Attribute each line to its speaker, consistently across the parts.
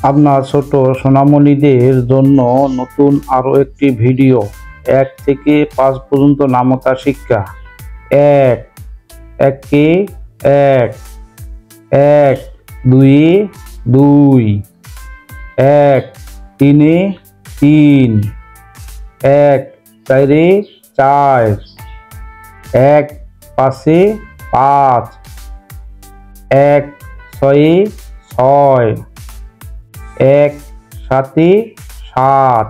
Speaker 1: আপনার ছোট সোনামণিদের জন্য নতুন আরও একটি ভিডিও। 1 থেকে 5 পর্যন্ত নামতা শিক্ষা। 1 একে 1, 1 দুইয়ে 2, 1 তিনে 3, 1 চারে 4, 1 পাঁচে 5, 1 ছয়ে 6, 1 সাতে 7,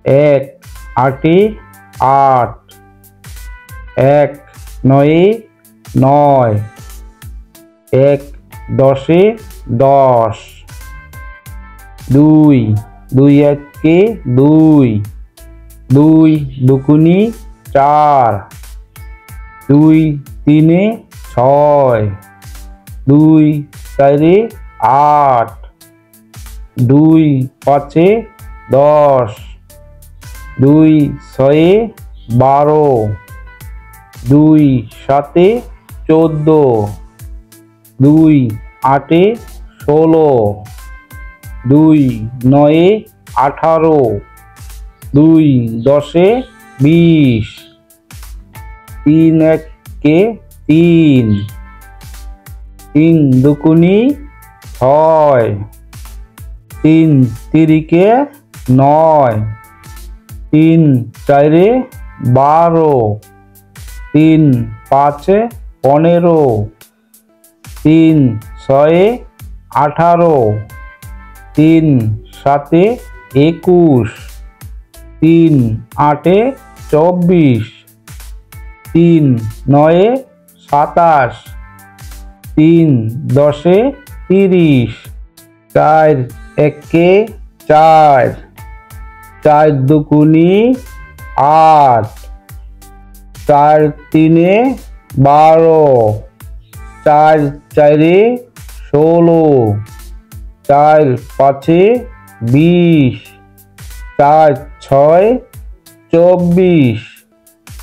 Speaker 1: 1 আটে 8, 1 নয়ে 9, 1 দশে 10, 2 2 একে 2, 2 দুগুনি 4, 2 তিনে 6, 2 চারে 8, 2 পাঁচে 10, 2 ছয়ে 12, 2 সাতে 14, 2 আটে 16, 2 নয়ে 18, 2 দশে 20, 3 একে 3, 3 দুগুনি 6, 3 তিরিকে 9, 3 চারে 12, 3 পাঁচে 15, 3 ছয়ে 18, 3 সাতে 21, 3 আটে 24, 3 নয়ে 27, 3 দশে 30, 4 একে 4, 4 দুগুনি 8, 4 তিনে 12, 4 চারে 16, 4 পাঁচে 20, 4 ছয় 24,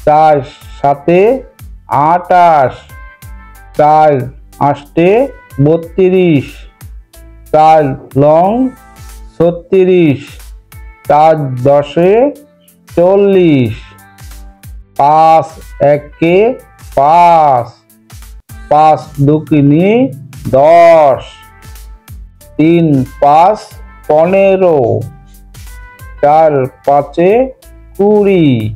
Speaker 1: 4 সাতে 28, 4 আষ্টে 32, 4 লং 36, 4 দশে 40, 5 একে 5, 5 দুগুনি 10, 3 5 15, 4 পাঁচে 20,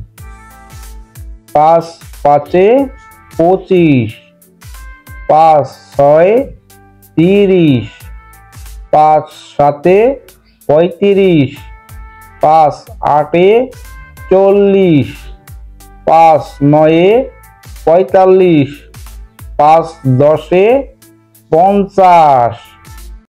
Speaker 1: 5 পাঁচে 25, 5 ছয়ে 30, 5 সাতে 35, 5 আটে 40, 5 নয়ে 45, 5 দশে 50।